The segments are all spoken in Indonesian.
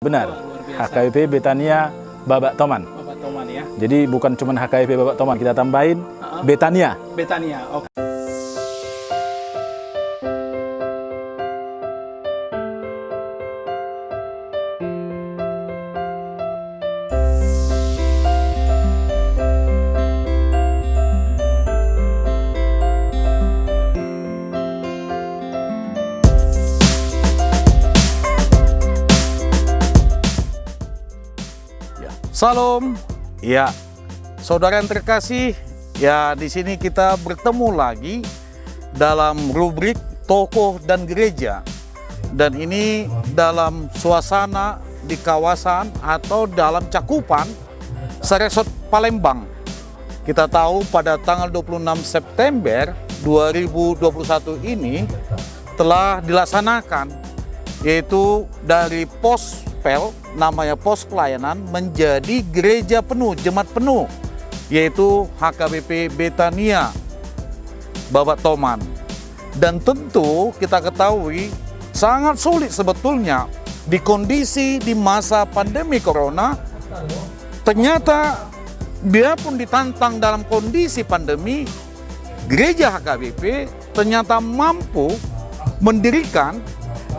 Benar. Luar biasa. HKBP Betania Babak Toman. Bapak Toman ya. Jadi bukan cuma HKBP Babak Toman, kita tambahin Betania. Betania. Oke. Salam, ya, saudara yang terkasih, ya di sini kita bertemu lagi dalam rubrik tokoh dan gereja, dan ini dalam suasana di kawasan atau dalam cakupan Seresot Palembang. Kita tahu pada tanggal 26 September 2021 ini telah dilaksanakan, yaitu dari Pospel, namanya pos pelayanan, menjadi gereja penuh, jemaat penuh, yaitu HKBP Betania Babak Toman. Dan tentu kita ketahui sangat sulit sebetulnya di kondisi di masa pandemi corona. Ternyata biarpun ditantang dalam kondisi pandemi, gereja HKBP ternyata mampu mendirikan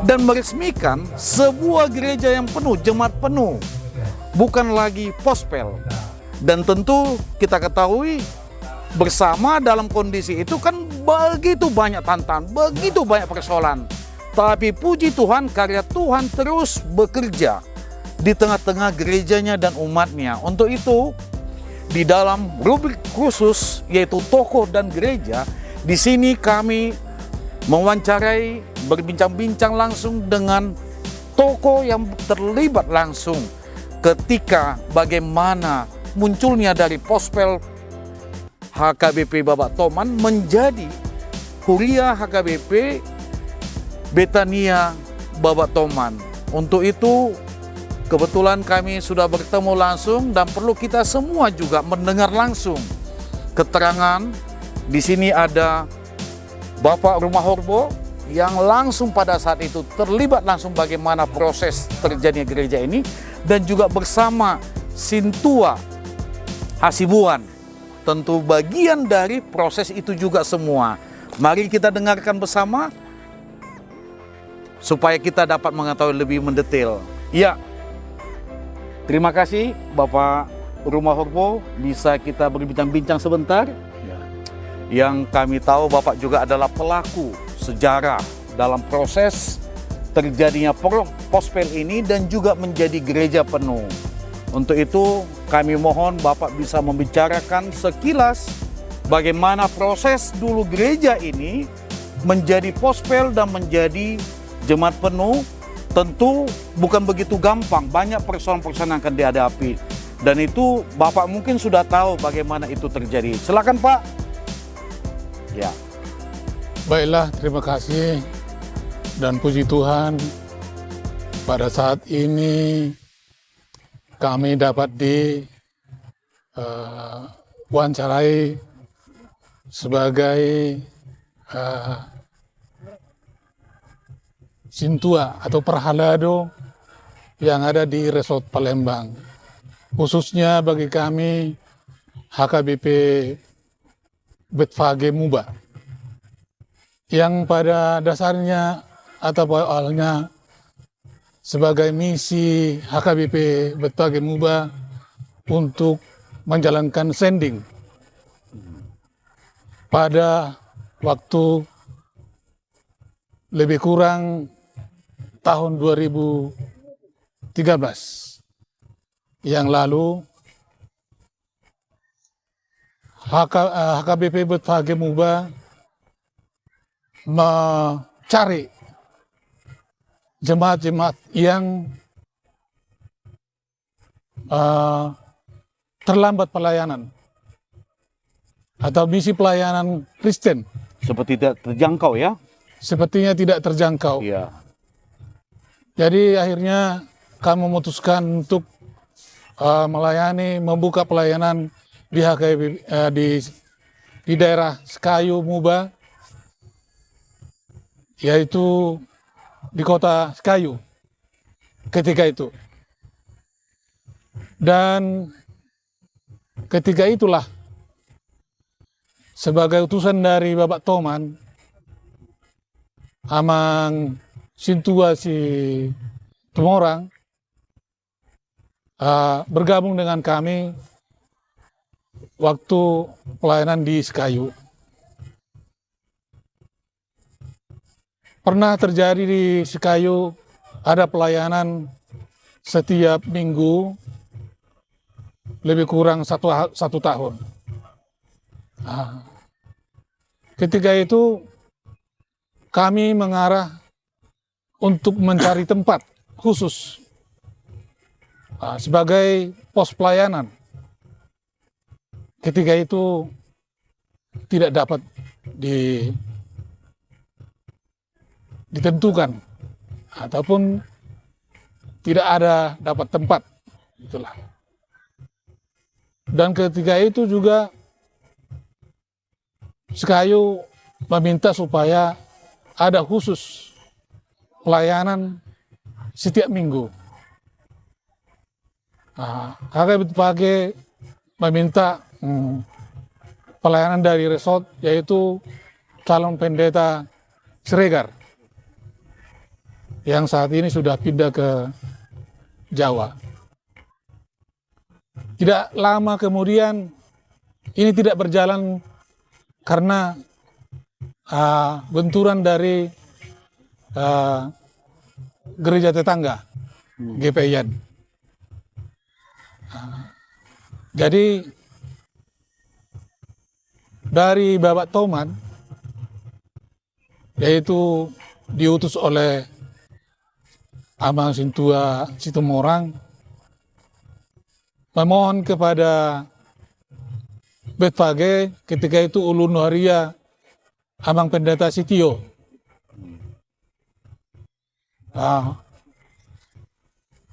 dan meresmikan sebuah gereja yang penuh, jemaat penuh, bukan lagi pospel. Dan tentu kita ketahui bersama dalam kondisi itu kan begitu banyak tantangan, begitu banyak persoalan. Tapi puji Tuhan, karya Tuhan terus bekerja di tengah-tengah gerejanya dan umatnya. Untuk itu, di dalam rubrik khusus yaitu tokoh dan gereja, di sini kami mewawancarai, berbincang-bincang langsung dengan tokoh yang terlibat langsung ketika bagaimana munculnya dari Pospel HKBP Babak Toman menjadi Huria HKBP Betania Babak Toman. Untuk itu kebetulan kami sudah bertemu langsung dan perlu kita semua juga mendengar langsung keterangan. Di sini ada Bapak Rumah Horbo yang langsung pada saat itu terlibat langsung bagaimana proses terjadinya gereja ini, dan juga bersama Sintua Hasibuan, tentu bagian dari proses itu juga semua. Mari kita dengarkan bersama supaya kita dapat mengetahui lebih mendetail. Ya, terima kasih Bapak Rumah Horbo, bisa kita berbincang-bincang sebentar. Yang kami tahu Bapak juga adalah pelaku sejarah dalam proses terjadinya Pospel ini dan juga menjadi gereja penuh. Untuk itu kami mohon Bapak bisa membicarakan sekilas bagaimana proses dulu gereja ini menjadi Pospel dan menjadi jemaat penuh. Tentu bukan begitu gampang, banyak persoalan-persoalan yang akan dihadapi. Dan itu Bapak mungkin sudah tahu bagaimana itu terjadi. Silakan Pak. Ya. Baiklah, terima kasih dan puji Tuhan, pada saat ini kami dapat wawancarai sebagai Sintua atau Perhalado yang ada di Resort Palembang. Khususnya bagi kami HKBP Betfage Muba, yang pada dasarnya atau awalnya sebagai misi HKBP Betfage Muba untuk menjalankan sending pada waktu lebih kurang tahun 2013 yang lalu. HKBP Betfage Muba mencari jemaat-jemaat yang terlambat pelayanan atau misi pelayanan Kristen. Seperti tidak terjangkau ya? Sepertinya tidak terjangkau. Iya. Jadi akhirnya kami memutuskan untuk membuka pelayanan di HKBP di daerah Sekayu Muba, yaitu di kota Sekayu ketika itu. Dan ketika itulah sebagai utusan dari Bapak Toman, Amang Sintua si Tumorang bergabung dengan kami waktu pelayanan di Sekayu. Pernah terjadi di Sekayu ada pelayanan setiap minggu lebih kurang satu tahun. Ketika itu kami mengarah untuk mencari tempat khusus sebagai pos pelayanan. Ketika itu tidak dapat ditentukan ataupun tidak ada dapat tempat, itulah. Dan ketika itu juga Sekayu meminta supaya ada khusus pelayanan setiap minggu. HKBP Page meminta pelayanan dari resort, yaitu calon pendeta Siregar yang saat ini sudah pindah ke Jawa. Tidak lama kemudian ini tidak berjalan karena benturan dari gereja tetangga GPIan. Jadi dari Bapak Toman, yaitu diutus oleh Amang Sintua Situmorang, memohon kepada Betfage ketika itu ulun waria Amang Pendeta Sitio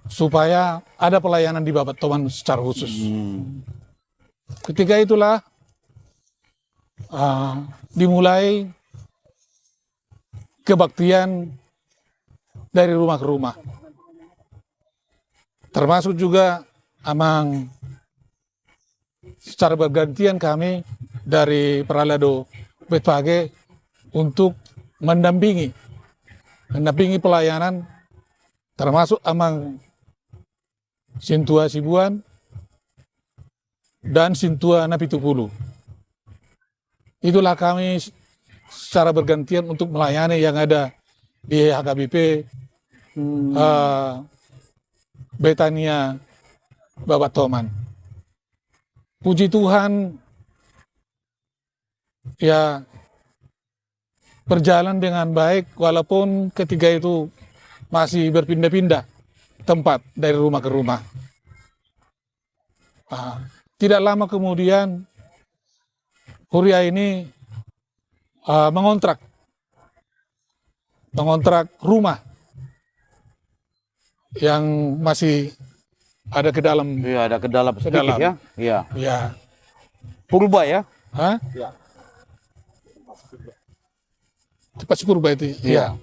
supaya ada pelayanan di Bapak Toman secara khusus. Ketika itulah dimulai kebaktian dari rumah ke rumah, termasuk juga Amang secara bergantian kami dari Peralado Betfage untuk mendampingi pelayanan, termasuk Amang Sintua Sibuan dan Sintua Napitupulu. Itulah kami secara bergantian untuk melayani yang ada di HKBP Betania Bapak Toman. Puji Tuhan, ya berjalan dengan baik walaupun ketika itu masih berpindah-pindah tempat dari rumah ke rumah. Tidak lama kemudian Huria ini mengontrak rumah yang masih ada ke dalam. Iya, ada ke dalam sedikit ya. Iya. Ya. Purba ya? Hah? Ya. Tempat purba itu. Iya.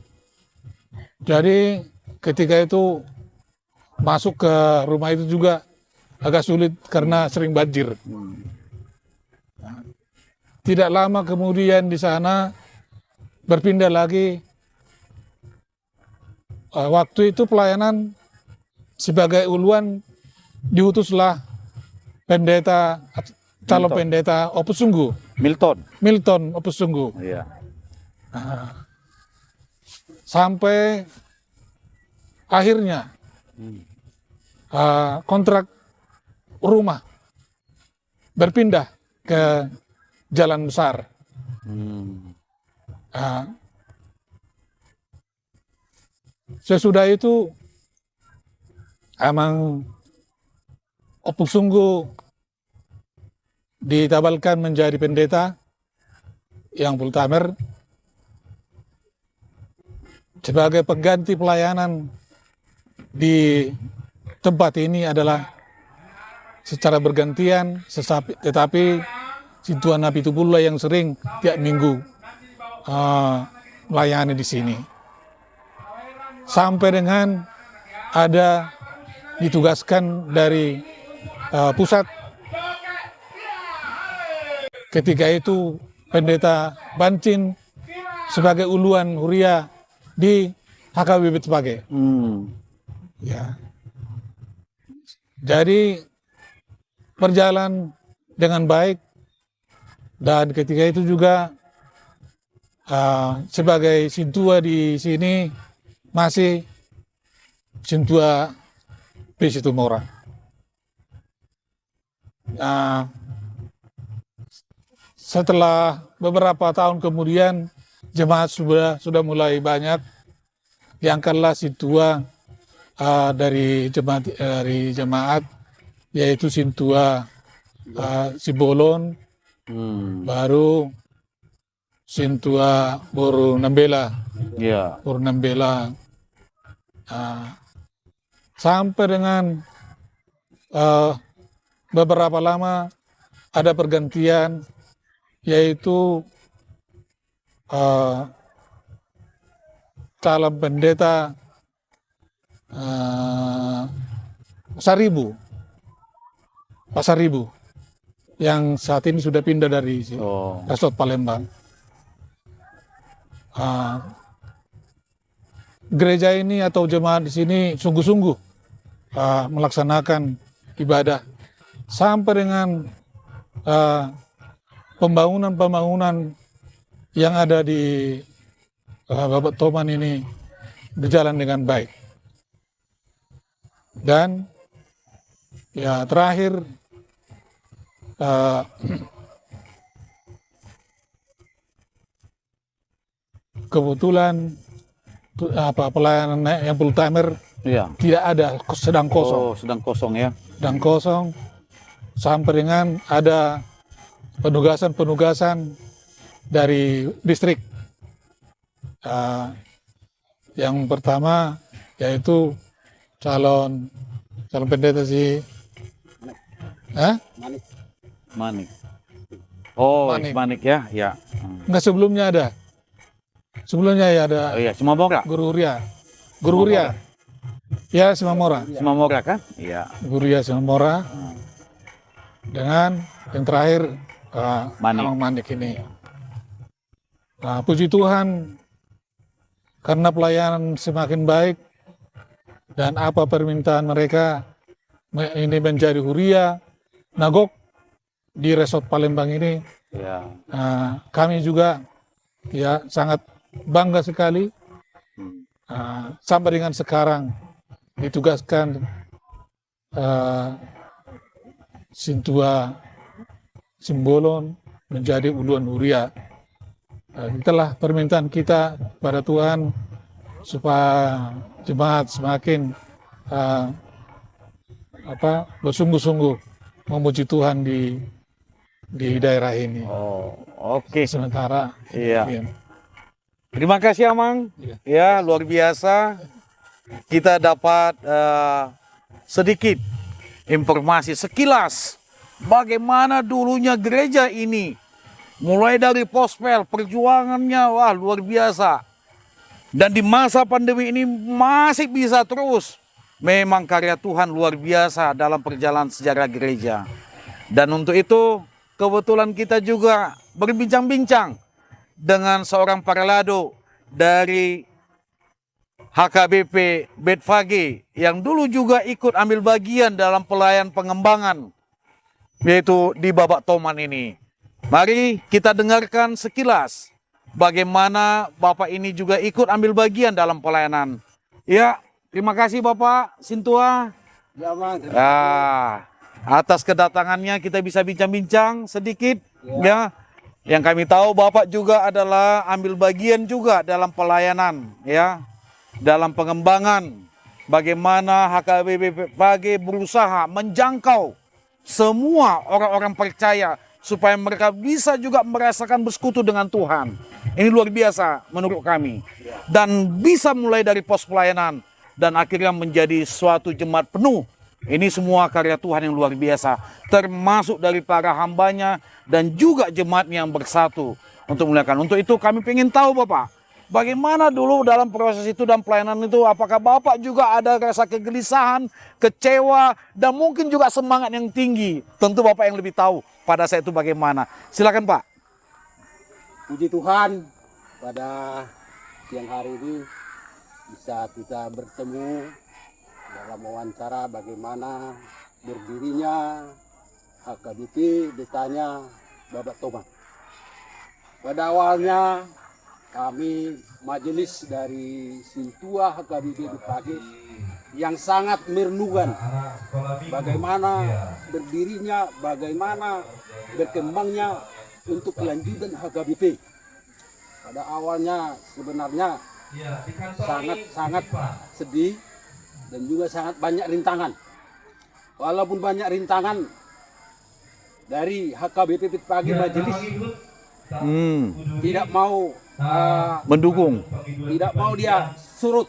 Jadi ketika itu masuk ke rumah itu juga agak sulit karena sering banjir. Tidak lama kemudian di sana berpindah lagi. Waktu itu pelayanan sebagai uluan diutuslah pendeta, calon pendeta Opus Sungguh. Milton Opus Sungguh. Iya. Sampai akhirnya kontrak rumah berpindah ke Jalan Besar. Sesudah itu Amang Opus Sungguh ditabalkan menjadi pendeta yang Pultamer sebagai pengganti pelayanan di tempat ini adalah secara bergantian, tetapi Sintua Napitupulu yang sering tiap minggu melayani di sini. Sampai dengan ada ditugaskan dari pusat. Ketika itu Pendeta Bancin sebagai uluan Huria di HKBP Tepage. Ya. Jadi berjalan dengan baik, dan ketika itu juga sebagai Sintua di sini masih Sintua P. Situmorang. Setelah beberapa tahun kemudian jemaat sudah mulai banyak, diangkatlah Sintua dari jemaat yaitu Sintua Sibolon, baru Sintua Boru Nambela. Ya. Boru Nambela. Sampai dengan beberapa lama ada pergantian, yaitu calon pendeta Pasar Ribu, yang saat ini sudah pindah dari Resort Palembang. Gereja ini atau jemaat di sini sungguh-sungguh melaksanakan ibadah sampai dengan pembangunan yang ada di Babat Toman ini berjalan dengan baik. Dan ya terakhir kebetulan pelayanan yang full timer tidak ada, sedang kosong. Sedang kosong ya. Sedang kosong sampai dengan ada penugasan dari distrik. Yang pertama yaitu calon pendeta Manik. Manik. Ya. Enggak, sebelumnya ada. Sebelumnya ya ada. Oh iya, Simamora. Guru Huria. Ya, Simamora. Simamora kan? Iya. Guru Huria Simamora. Dengan yang terakhir Amang Manik ini. Puji Tuhan, karena pelayanan semakin baik dan apa permintaan mereka ini menjadi Huria Nagok di Resort Palembang ini. Ya. Kami juga ya sangat bangga sekali sampai dengan sekarang ditugaskan Sintua Simbolon menjadi uluan Huria. Itulah permintaan kita pada Tuhan supaya jemaat semakin bersungguh-sungguh memuji Tuhan di daerah ini. Oke. Sementara. Iya. Terima kasih Amang. Ya, luar biasa. Kita dapat sedikit informasi sekilas bagaimana dulunya gereja ini. Mulai dari Pospel, perjuangannya luar biasa. Dan di masa pandemi ini masih bisa terus. Memang karya Tuhan luar biasa dalam perjalanan sejarah gereja. Dan untuk itu kebetulan kita juga berbincang-bincang dengan seorang paralado dari HKBP Betfage yang dulu juga ikut ambil bagian dalam pelayan pengembangan, yaitu di Babat Toman ini. Mari kita dengarkan sekilas bagaimana Bapak ini juga ikut ambil bagian dalam pelayanan. Ya, terima kasih Bapak Sintua. Atas kedatangannya kita bisa bincang-bincang sedikit ya. Yang kami tahu Bapak juga adalah ambil bagian juga dalam pelayanan ya. Dalam pengembangan bagaimana HKBP Betfage berusaha menjangkau semua orang-orang percaya supaya mereka bisa juga merasakan bersekutu dengan Tuhan. Ini luar biasa menurut kami. Dan bisa mulai dari pos pelayanan dan akhirnya menjadi suatu jemaat penuh. Ini semua karya Tuhan yang luar biasa. Termasuk dari para hambanya dan juga jemaat yang bersatu untuk memuliakan. Untuk itu kami ingin tahu Bapak, bagaimana dulu dalam proses itu dan pelayanan itu? Apakah Bapak juga ada rasa kegelisahan, kecewa, dan mungkin juga semangat yang tinggi? Tentu Bapak yang lebih tahu pada saat itu bagaimana. Silakan Pak. Puji Tuhan, pada siang hari ini bisa kita bertemu dalam wawancara bagaimana berdirinya HKBP Betania Babat Toman. Pada awalnya kami majelis dari Sintua HKBP Betpage yang sangat merindukan bagaimana berdirinya, bagaimana berkembangnya untuk kelanjutan HKBP. Pada awalnya sebenarnya sangat sedih dan juga sangat banyak rintangan. Walaupun banyak rintangan dari HKBP Betpage majelis tidak mau Mendukung. tidak mau dia surut,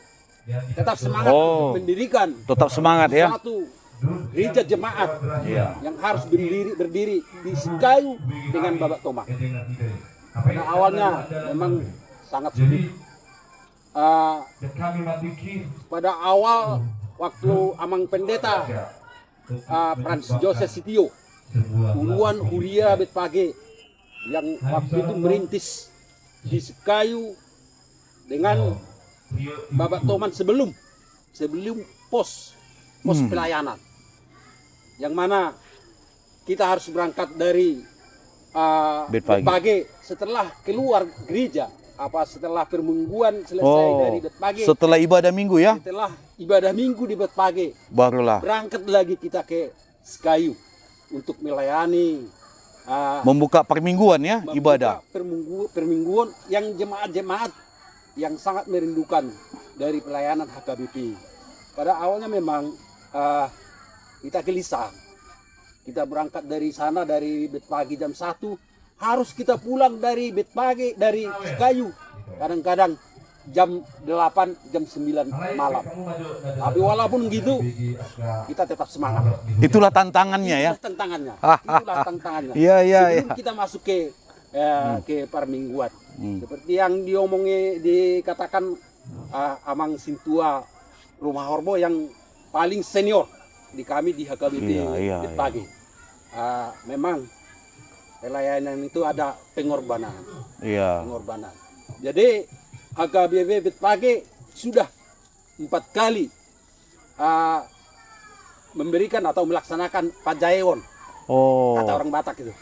tetap semangat mendirikan Tetap semangat ya. satu gereja jemaat yang harus berdiri di Sikayu dengan Babat Toman. Pada awalnya memang sangat sulit. Pada awal waktu Amang Pendeta Frans Joseph Sitio, puluhan huria Betpage yang waktu itu merintis di Sikayu dengan Babat Toman sebelum pos pelayanan, yang mana kita harus berangkat dari Betpage setelah keluar gereja, setelah permingguan selesai dari Betpage, Setelah ibadah minggu ya, setelah ibadah minggu di Betpage, barulah berangkat lagi kita ke Sikayu untuk melayani membuka permingguan ya, ibadah. permingguan yang jemaat-jemaat yang sangat merindukan dari pelayanan HKBP. Pada awalnya memang kita gelisah. Kita berangkat dari sana dari Betpage jam 1, harus kita pulang dari Betpage dari Sikayu kadang-kadang jam 8, jam 9 malam. Tapi walaupun gitu, kita tetap semangat. Itulah tantangannya ya. Itulah tantangannya. Iya, Sebelum kita masuk ke permingguan. Seperti yang dikatakan Amang Sintua Rumah Horbo yang paling senior di kami di HKBP Betpage. Memang pelayanan itu ada pengorbanan. Pengorbanan. Jadi HKBP Betpage sudah 4 kali memberikan atau melaksanakan pajayewon, kata orang Batak itu.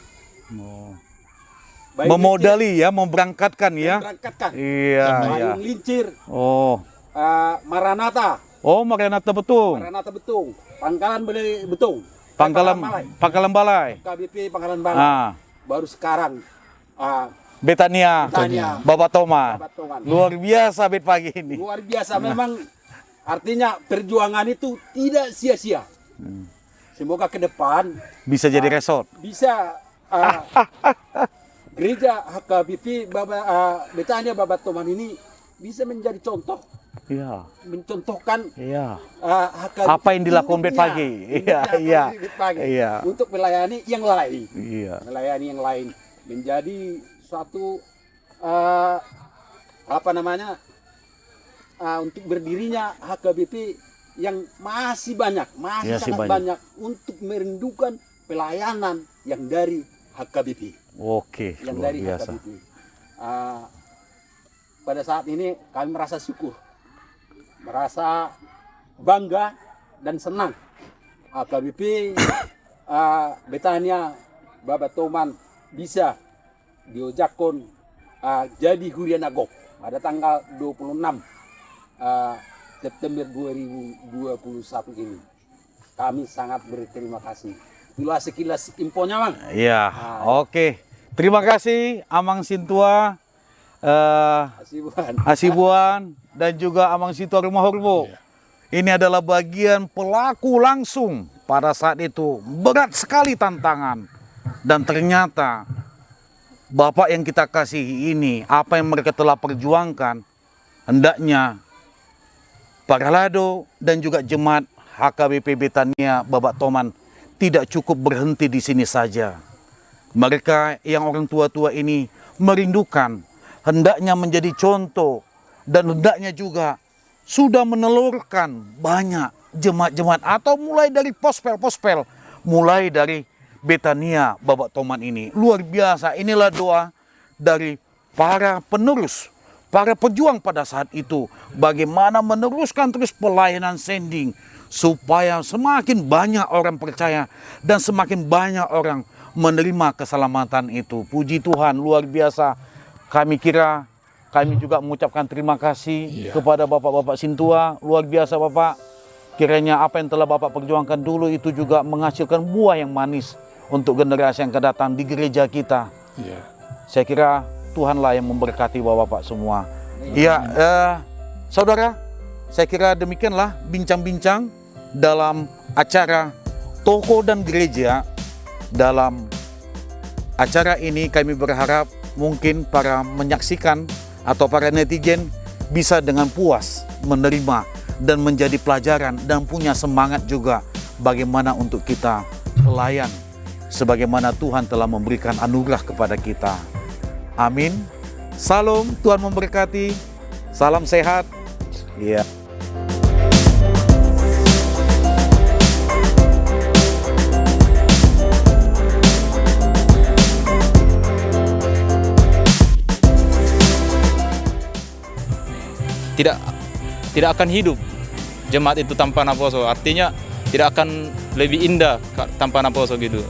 Memodali ya, memberangkatkan ya. Memberangkatkan. Iya. Lincir. Maranatha. Maranatha Betung. Maranatha Betung. Pangkalan Betung. Pangkalan Balai. HKBP Pangkalan Balai. Baru sekarang Betania. Babat Toman. Luar biasa Betpage ini. Luar biasa memang, artinya perjuangan itu tidak sia-sia. Semoga ke depan Bisa jadi resort. bisa gereja HKBP Betania Babat Toman ini bisa menjadi contoh, mencontohkan HKBP Apa yang dilakukan Betpage. untuk melayani yang lain. Melayani yang lain menjadi suatu untuk berdirinya HKBP yang masih sangat banyak untuk merindukan pelayanan yang dari HKBP. Oke, Yang luar dari biasa. HKBP. Pada saat ini kami merasa syukur, merasa bangga dan senang HKBP Betania Babat Toman bisa diojakon jadi Huria Nagok pada tanggal 26 September 2021 ini. Kami sangat berterima kasih. Itulah sekilas infonya, Bang. Iya, oke. Terima kasih Amang Sintua, Hasibuan, dan juga Amang Sintua Rumah Horbo. Ini adalah bagian pelaku langsung pada saat itu. Berat sekali tantangan. Dan ternyata Bapak yang kita kasihi ini, apa yang mereka telah perjuangkan, hendaknya para lado dan juga jemaat HKBP Betania Babat Toman tidak cukup berhenti di sini saja. Mereka yang orang tua-tua ini merindukan hendaknya menjadi contoh dan hendaknya juga sudah menelurkan banyak jemaat-jemaat atau mulai dari pospel-pospel, mulai dari Betania Bapak Toman ini. Luar biasa, inilah doa dari para penerus, para pejuang pada saat itu. Bagaimana meneruskan terus pelayanan sending supaya semakin banyak orang percaya dan semakin banyak orang menerima keselamatan itu. Puji Tuhan, luar biasa. Kami juga mengucapkan terima kasih kepada Bapak-Bapak Sintua. Luar biasa Bapak. Kiranya apa yang telah Bapak perjuangkan dulu itu juga menghasilkan buah yang manis untuk generasi yang akan datang di gereja kita. Saya kira Tuhanlah yang memberkati Bapak-Bapak semua. Iya, saudara, saya kira demikianlah bincang-bincang dalam acara Toko dan Gereja. Dalam acara ini kami berharap mungkin para menyaksikan atau para netizen bisa dengan puas menerima dan menjadi pelajaran dan punya semangat juga bagaimana untuk kita pelayan sebagaimana Tuhan telah memberikan anugerah kepada kita. Amin. Salam, Tuhan memberkati. Salam sehat. Iya. Tidak akan hidup jemaat itu tanpa Naposo. Artinya tidak akan lebih indah tanpa Naposo gitu.